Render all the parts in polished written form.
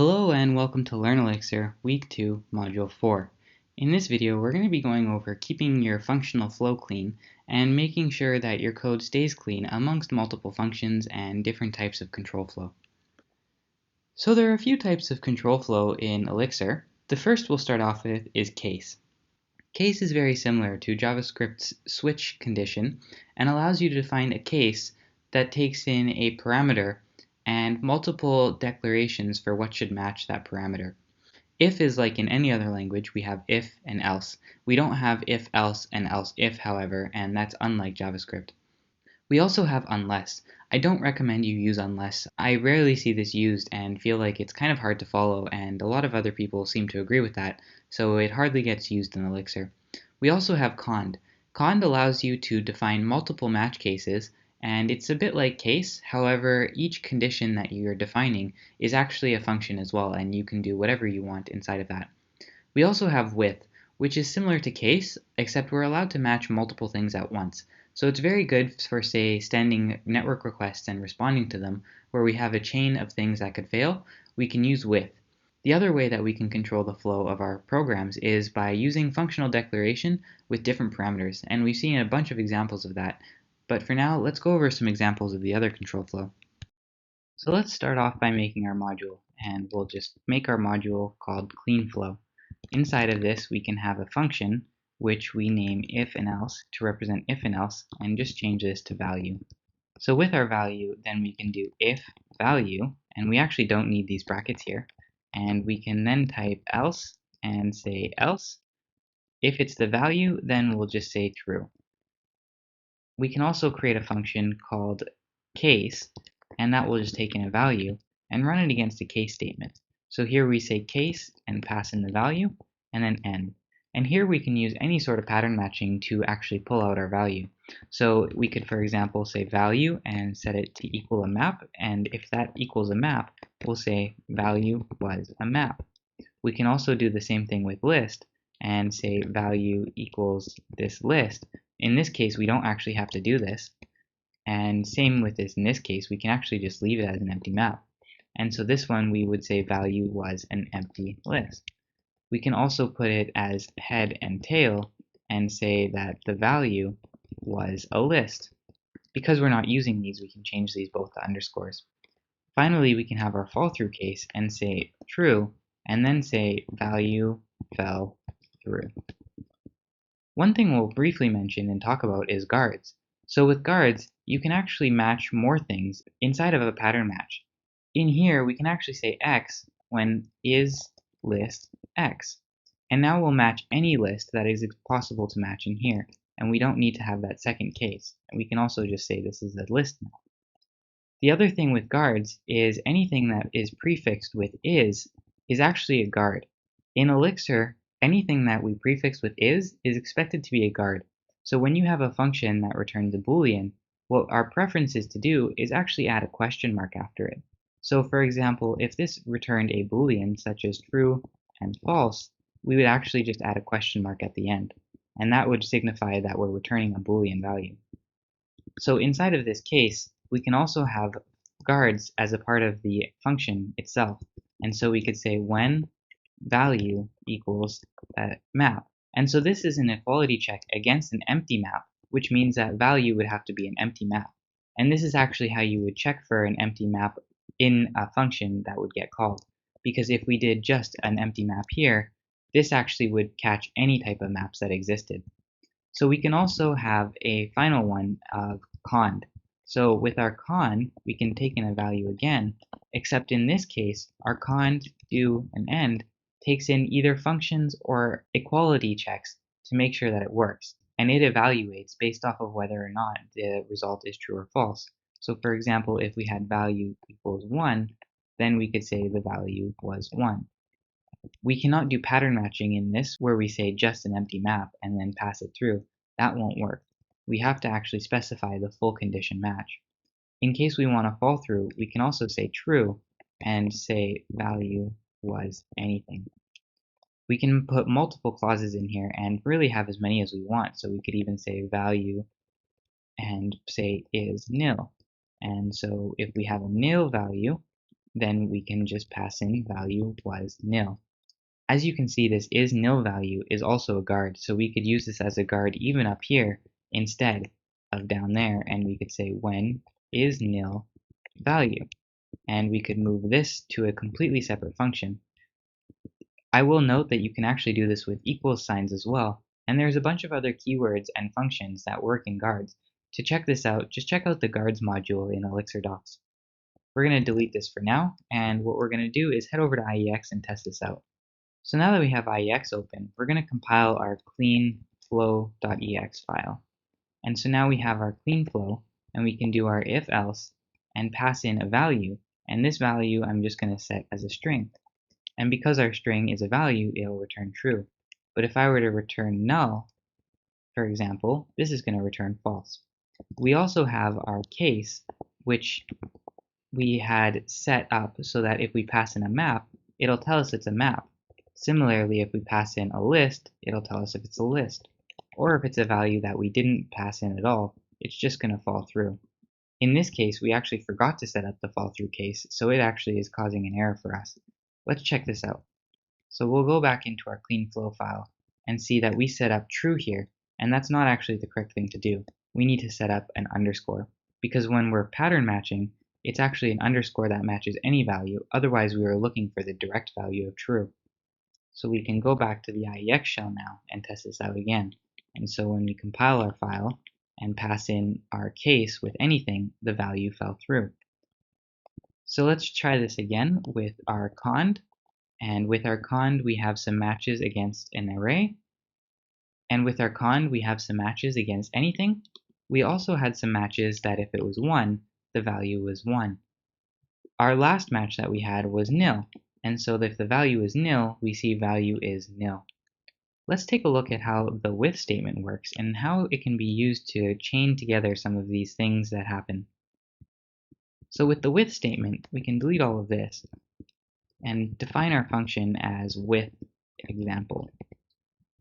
Hello and welcome to Learn Elixir, Week 2, Module 4. In this video, we're going to be going over keeping your functional flow clean and making sure that your code stays clean amongst multiple functions and different types of control flow. So there are a few types of control flow in Elixir. The first we'll start off with is case. Case is very similar to JavaScript's switch condition and allows you to define a case that takes in a parameter and multiple declarations for what should match that parameter. If is like in any other language, we have if and else. We don't have if else and else if, however, and that's unlike JavaScript. We also have unless. I don't recommend you use unless. I rarely see this used and feel like it's kind of hard to follow, and a lot of other people seem to agree with that, so it hardly gets used in Elixir. We also have cond. Cond allows you to define multiple match cases, and it's a bit like case. However, each condition that you're defining is actually a function as well, and you can do whatever you want inside of that. We also have with, which is similar to case, except we're allowed to match multiple things at once. So it's very good for, say, sending network requests and responding to them, where we have a chain of things that could fail. We can use with. The other way that we can control the flow of our programs is by using functional declaration with different parameters, and we've seen a bunch of examples of that. But for now, let's go over some examples of the other control flow. So let's start off by making our module, and we'll just make our module called cleanflow. Inside of this, we can have a function which we name if and else to represent if and else, and just change this to value. So with our value, then we can do if value, and we actually don't need these brackets here, and we can then type else and say else. If it's the value, then we'll just say true. We can also create a function called case, and that will just take in a value and run it against a case statement. So here we say case and pass in the value, and then end. And here we can use any sort of pattern matching to actually pull out our value. So we could, for example, say value and set it to equal a map, and if that equals a map, we'll say value was a map. We can also do the same thing with list and say value equals this list. In this case, we don't actually have to do this. And same with this in this case, we can actually just leave it as an empty map. And so this one, we would say value was an empty list. We can also put it as head and tail and say that the value was a list. Because we're not using these, we can change these both to underscores. Finally, we can have our fall through case and say true, and then say value fell through. One thing we'll briefly mention and talk about is guards. So with guards, you can actually match more things inside of a pattern match. In here, we can actually say X when is list X. And now we'll match any list that is possible to match in here. And we don't need to have that second case. And we can also just say this is a list now. The other thing with guards is anything that is prefixed with is actually a guard. In Elixir, anything that we prefix with is expected to be a guard. So when you have a function that returns a boolean, what our preference is to do is actually add a question mark after it. So for example, if this returned a boolean such as true and false, we would actually just add a question mark at the end. And that would signify that we're returning a boolean value. So inside of this case, we can also have guards as a part of the function itself. And so we could say when value equals map. And so this is an equality check against an empty map, which means that value would have to be an empty map. And this is actually how you would check for an empty map in a function that would get called. Because if we did just an empty map here, this actually would catch any type of maps that existed. So we can also have a final one of cond. So with our con, we can take in a value again, except in this case, our cond, do, and end takes in either functions or equality checks to make sure that it works. And it evaluates based off of whether or not the result is true or false. So for example, if we had value equals 1, then we could say the value was 1. We cannot do pattern matching in this where we say just an empty map and then pass it through. That won't work. We have to actually specify the full condition match. In case we want to fall through, we can also say true and say value was anything. We can put multiple clauses in here and really have as many as we want. So we could even say value and say is nil. And so if we have a nil value, then we can just pass in value was nil. As you can see, this is nil value is also a guard, so we could use this as a guard even up here instead of down there, and we could say when is nil value, and we could move this to a completely separate function. I will note that you can actually do this with equals signs as well, and there's a bunch of other keywords and functions that work in guards. To check this out, just check out the guards module in Elixir docs. We're going to delete this for now, and what we're going to do is head over to IEX and test this out. So now that we have IEX open, we're going to compile our clean flow.ex file. And so now we have our clean flow, and we can do our if else and pass in a value, and this value I'm just going to set as a string. And because our string is a value, it'll return true. But if I were to return null, for example, this is going to return false. We also have our case, which we had set up so that if we pass in a map, it'll tell us it's a map. Similarly, if we pass in a list, it'll tell us if it's a list. Or if it's a value that we didn't pass in at all, it's just going to fall through. In this case, we actually forgot to set up the fall through case, so it actually is causing an error for us. Let's check this out. So we'll go back into our clean flow file and see that we set up true here, and that's not actually the correct thing to do. We need to set up an underscore, because when we're pattern matching, it's actually an underscore that matches any value, otherwise we were looking for the direct value of true. So we can go back to the IEX shell now and test this out again. And so when we compile our file and pass in our case with anything, the value fell through. So let's try this again with our cond. And with our cond, we have some matches against an array. And with our cond, we have some matches against anything. We also had some matches that if it was 1, the value was 1. Our last match that we had was nil, and so if the value is nil, we see value is nil. Let's take a look at how the with statement works and how it can be used to chain together some of these things that happen. So with the with statement, we can delete all of this and define our function as with example.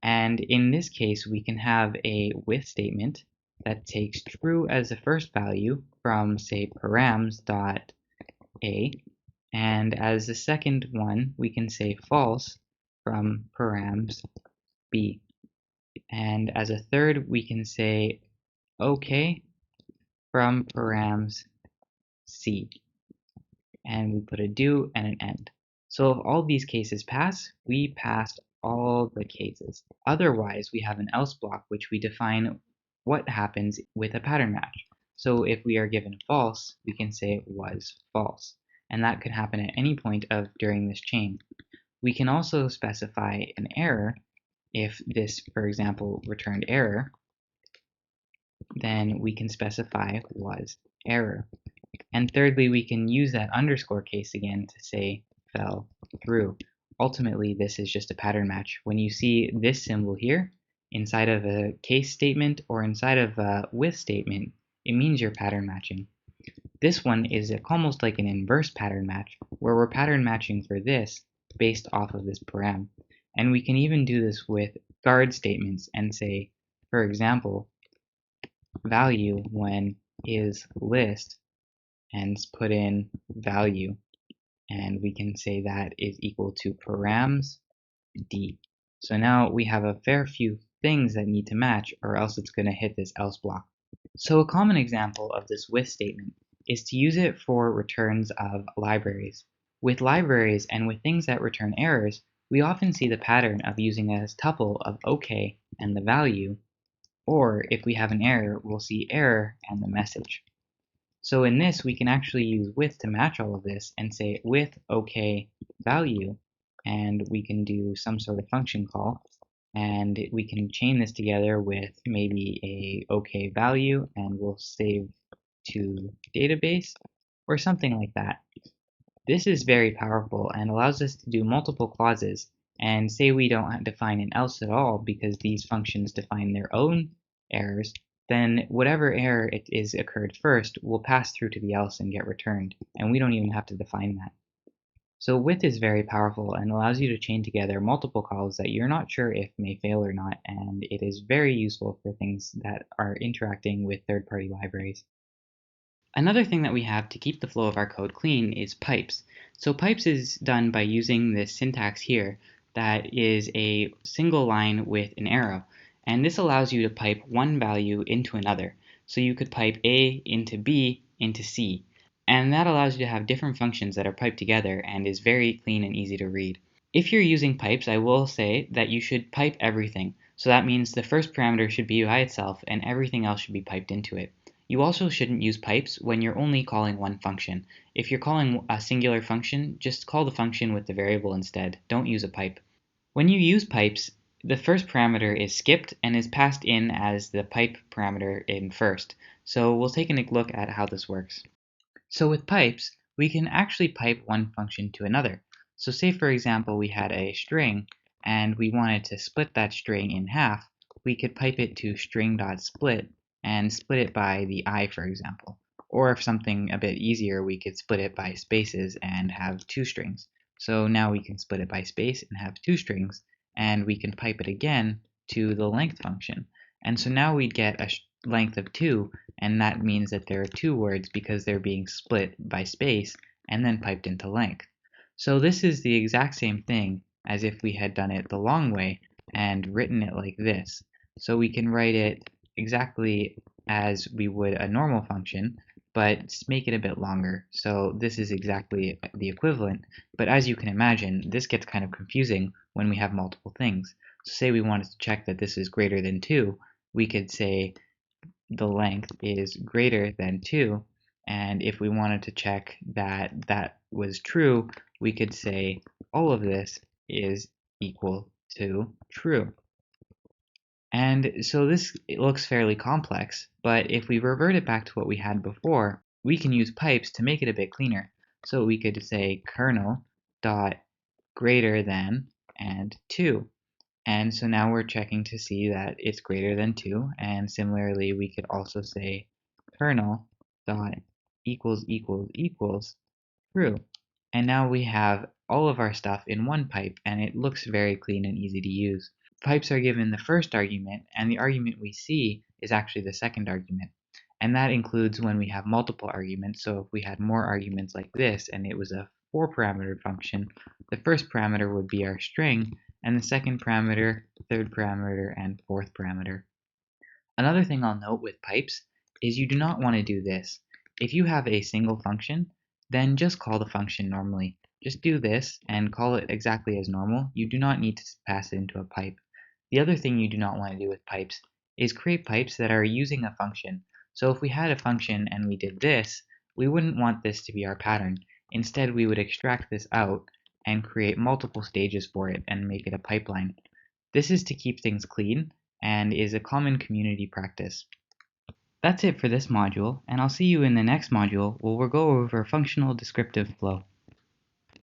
And in this case, we can have a with statement that takes true as the first value from, say, params.a, and as the second one, we can say false from params b. And as a third, we can say okay from params c. And we put a do and an end. So if all these cases pass, we passed all the cases. Otherwise, we have an else block, which we define what happens with a pattern match. So if we are given false, we can say it was false. And that could happen at any point during this chain. We can also specify an error. If this, for example, returned error, then we can specify was error. And thirdly, we can use that underscore case again to say fell through. Ultimately, this is just a pattern match. When you see this symbol here inside of a case statement or inside of a with statement, it means you're pattern matching. This one is almost like an inverse pattern match, where we're pattern matching for this based off of this param. And we can even do this with guard statements and say, for example, value when is list, and put in value. And we can say that is equal to params d. So now we have a fair few things that need to match, or else it's going to hit this else block. So a common example of this with statement is to use it for returns of libraries. With libraries and with things that return errors, we often see the pattern of using a tuple of OK and the value, or if we have an error, we'll see error and the message. So in this, we can actually use with to match all of this and say with OK value, and we can do some sort of function call, and we can chain this together with maybe a OK value, and we'll save to database or something like that. This is very powerful and allows us to do multiple clauses, and say we don't define an else at all because these functions define their own errors, then whatever error it is occurred first will pass through to the else and get returned, and we don't even have to define that. So with is very powerful and allows you to chain together multiple calls that you're not sure if may fail or not, and it is very useful for things that are interacting with third-party libraries. Another thing that we have to keep the flow of our code clean is pipes. So pipes is done by using this syntax here that is a single line with an arrow. And this allows you to pipe one value into another. So you could pipe A into B into C. And that allows you to have different functions that are piped together and is very clean and easy to read. If you're using pipes, I will say that you should pipe everything. So that means the first parameter should be by itself and everything else should be piped into it. You also shouldn't use pipes when you're only calling one function. If you're calling a singular function, just call the function with the variable instead. Don't use a pipe. When you use pipes, the first parameter is skipped and is passed in as the pipe parameter in first. So we'll take a look at how this works. So with pipes, we can actually pipe one function to another. So say for example we had a string and we wanted to split that string in half, we could pipe it to string.split and split it by the I, for example. Or if something a bit easier, we could split it by spaces and have two strings. So now we can split it by space and have two strings, and we can pipe it again to the length function. And so now we'd get a length of 2, and that means that there are two words because they're being split by space and then piped into length. So this is the exact same thing as if we had done it the long way and written it like this. So we can write it exactly as we would a normal function, but make it a bit longer. So this is exactly the equivalent, but as you can imagine, this gets kind of confusing when we have multiple things. So say we wanted to check that this is greater than 2, we could say the length is greater than 2, and if we wanted to check that that was true, we could say all of this is equal to true. And so this looks fairly complex, but if we revert it back to what we had before, we can use pipes to make it a bit cleaner. So we could say kernel dot greater than and 2. And so now we're checking to see that it's greater than 2. And similarly, we could also say kernel dot equals true. And now we have all of our stuff in one pipe, and it looks very clean and easy to use. Pipes are given the first argument, and the argument we see is actually the second argument. And that includes when we have multiple arguments. So if we had more arguments like this, and it was a 4-parameter function, the first parameter would be our string, and the second parameter, third parameter, and fourth parameter. Another thing I'll note with pipes is you do not want to do this. If you have a single function, then just call the function normally. Just do this and call it exactly as normal. You do not need to pass it into a pipe. The other thing you do not want to do with pipes is create pipes that are using a function. So if we had a function and we did this, we wouldn't want this to be our pattern. Instead, we would extract this out and create multiple stages for it and make it a pipeline. This is to keep things clean and is a common community practice. That's it for this module, and I'll see you in the next module where we'll go over functional descriptive flow.